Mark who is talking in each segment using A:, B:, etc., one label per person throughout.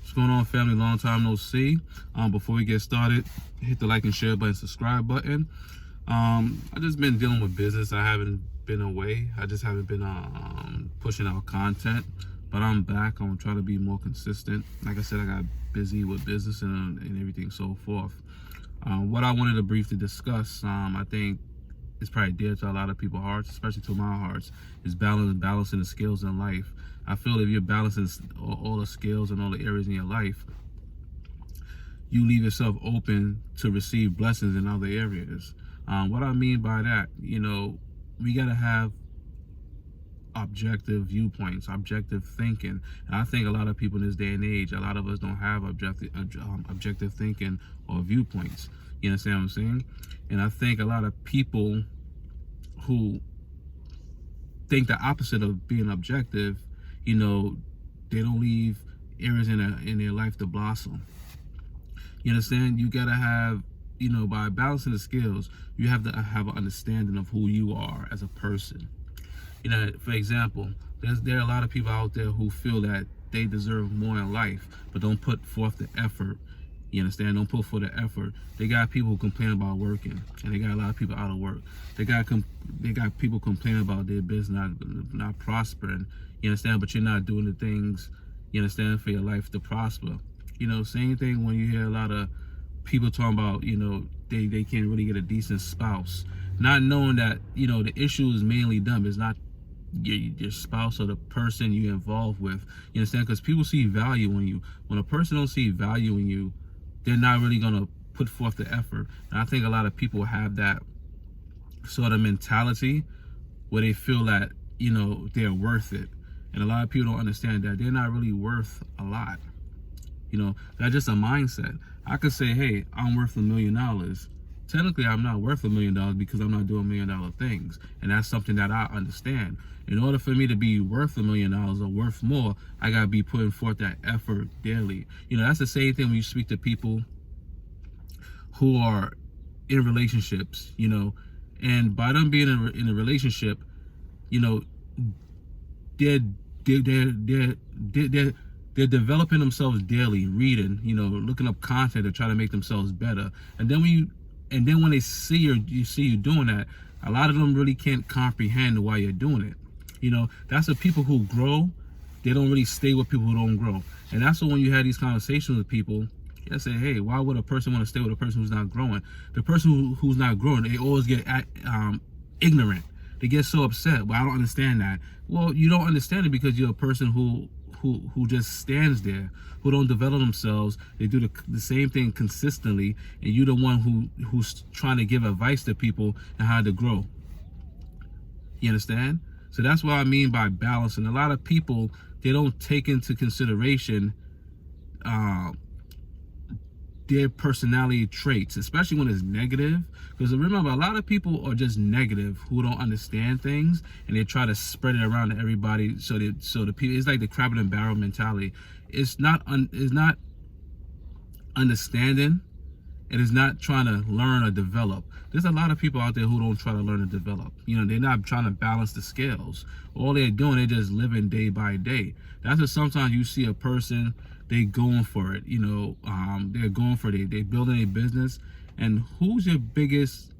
A: What's going on, family? Long time no see. Before we get started, hit the like and share button, subscribe button. I just been dealing with business. I haven't been away. I just haven't been pushing out content, but I'm back. I'm trying to be more consistent. Like I said, I got busy with business and everything so forth. What I wanted to briefly discuss, I think it's probably dear to a lot of people's hearts, especially to my hearts, is balancing the skills in life. I feel if you're balancing all the skills and all the areas in your life, you leave yourself open to receive blessings in other areas. What I mean by that, we got to have objective viewpoints, objective thinking. And I think a lot of people in this day and age, a lot of us don't have objective thinking or viewpoints. You understand what I'm saying? And I think a lot of people who think the opposite of being objective, they don't leave areas in their life to blossom. You understand? You gotta have, by balancing the skills, you have to have an understanding of who you are as a person. For example, there are a lot of people out there who feel that they deserve more in life, but don't put forth the effort. You understand? Don't put forth the effort. They got people who complain about working, and they got a lot of people out of work. They got people complaining about their business not prospering. You understand? But you're not doing the things, you understand, for your life to prosper. Same thing when you hear a lot of people talking about, they can't really get a decent spouse, not knowing that, the issue is mainly them. It's not your spouse or the person you involved with. You understand? Because people see value in you. When a person don't see value in you, they're not really going to put forth the effort. And I think a lot of people have that sort of mentality where they feel that, they're worth it. And a lot of people don't understand that they're not really worth a lot. That's just a mindset. I could say, hey, I'm worth $1 million. Technically, I'm not worth $1 million because I'm not doing $1 million things. And that's something that I understand. In order for me to be worth $1 million or worth more, I got to be putting forth that effort daily. That's the same thing when you speak to people who are in relationships, and by them being in a relationship, they're developing themselves daily, reading, looking up content to try to make themselves better. And then when they see you doing that, a lot of them really can't comprehend why you're doing it. That's the people who grow. They don't really stay with people who don't grow. And that's when you have these conversations with people, I say, hey, why would a person want to stay with a person who's not growing? The person who's not growing, they always get ignorant. They get so upset. Well, I don't understand that. Well, you don't understand it because you're a person who just stands there, who don't develop themselves. They do the same thing consistently, and you're the one who's trying to give advice to people on how to grow. You understand? So that's what I mean by balancing. A lot of people, they don't take into consideration their personality traits, especially when it's negative. Because remember, a lot of people are just negative, who don't understand things, and they try to spread it around to everybody. So the people, it's like the crab in the barrel mentality. It's not understanding. It is not trying to learn or develop. There's a lot of people out there who don't try to learn and develop. They're not trying to balance the scales. All they're doing, they're just living day by day. That's what sometimes you see a person, they going for it. They're going for it. They're building a business. And who's your biggest,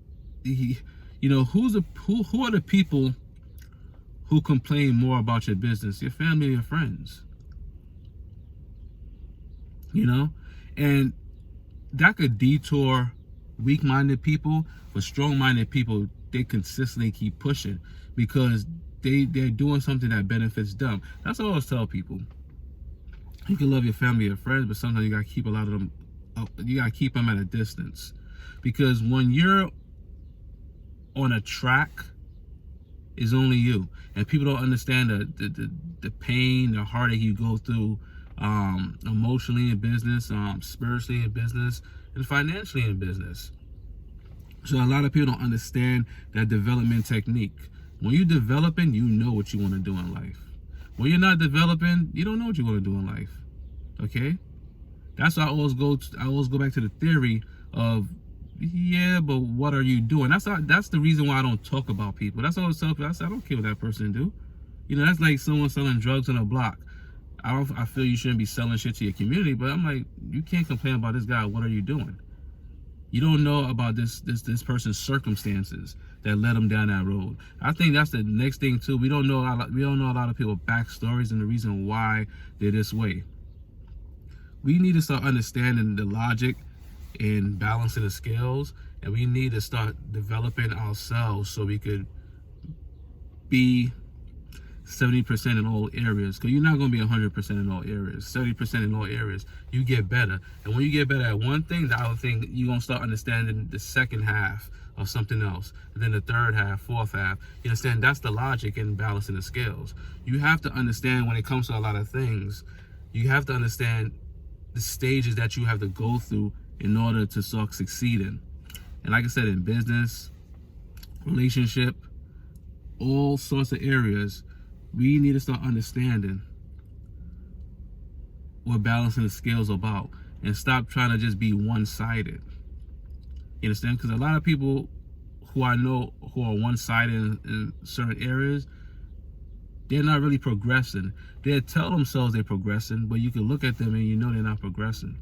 A: who are the people who complain more about your business? Your family, your friends. And that could detour weak-minded people, but strong-minded people, they consistently keep pushing because they're doing something that benefits them. That's what I always tell people. You can love your family, your friends, but sometimes you gotta keep a lot of them up. You gotta keep them at a distance, because when you're on a track, it's only you, and people don't understand the pain, the heartache you go through, emotionally in business, spiritually in business, and financially in business. So a lot of people don't understand that development technique. When you're developing, you know what you want to do in life. When you're not developing, you don't know what you want to do in life. Okay? That's why I always go back to the theory of, yeah, but what are you doing? That's the reason why I don't talk about people. That's what I always tell people. I don't care what that person do. That's like someone selling drugs on a block. I feel you shouldn't be selling shit to your community, but I'm like, you can't complain about this guy. What are you doing? You don't know about this person's circumstances that led him down that road. I think that's the next thing too. We don't know a lot of people's backstories and the reason why they're this way. We need to start understanding the logic and balancing the scales, and we need to start developing ourselves so we could be 70% in all areas, because you're not going to be 100% in all areas. 70% in all areas, you get better. And when you get better at one thing, the other thing, you're going to start understanding the second half of something else, and then the third half, fourth half. You understand? That's the logic in balancing the scales. You have to understand, when it comes to a lot of things, you have to understand the stages that you have to go through in order to start succeeding. And like I said, in business, relationship, all sorts of areas, we need to start understanding what balancing the scales about, and stop trying to just be one-sided. You understand? Because a lot of people who I know who are one-sided in certain areas, they're not really progressing. They tell themselves they're progressing, but you can look at them and you know they're not progressing.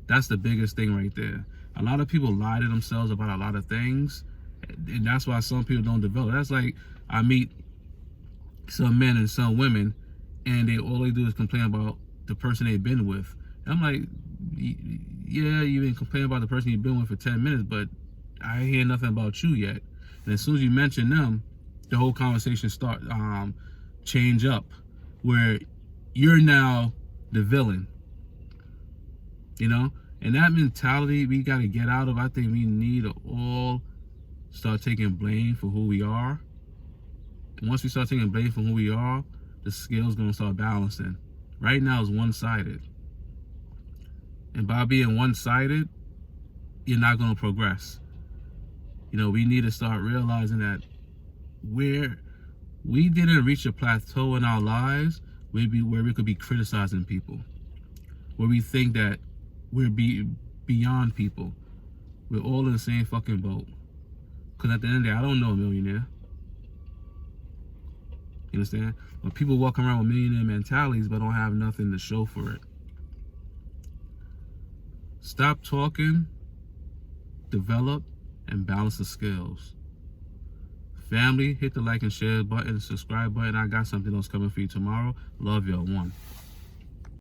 A: That's the biggest thing right there. A lot of people lie to themselves about a lot of things, and that's why some people don't develop. That's like, I meet some men and some women, and all they do is complain about the person they've been with. And I'm like, yeah, you've been complaining about the person you've been with for 10 minutes, but I hear nothing about you yet. And as soon as you mention them, the whole conversation start change up, where you're now the villain. You know? And that mentality we got to get out of. I think we need to all start taking blame for who we are. And once we start taking blame for who we are, the scale's going to start balancing. Right now it's one-sided. And by being one-sided, you're not going to progress. You know, we need to start realizing that we didn't reach a plateau in our lives where we could be criticizing people, where we think that we're beyond people. We're all in the same fucking boat. Because at the end of the day, I don't know a millionaire. You understand? But people walk around with millionaire mentalities but don't have nothing to show for it. Stop talking, develop, and balance the scales. Family, hit the like and share button, subscribe button. I got something else coming for you tomorrow. Love y'all. One.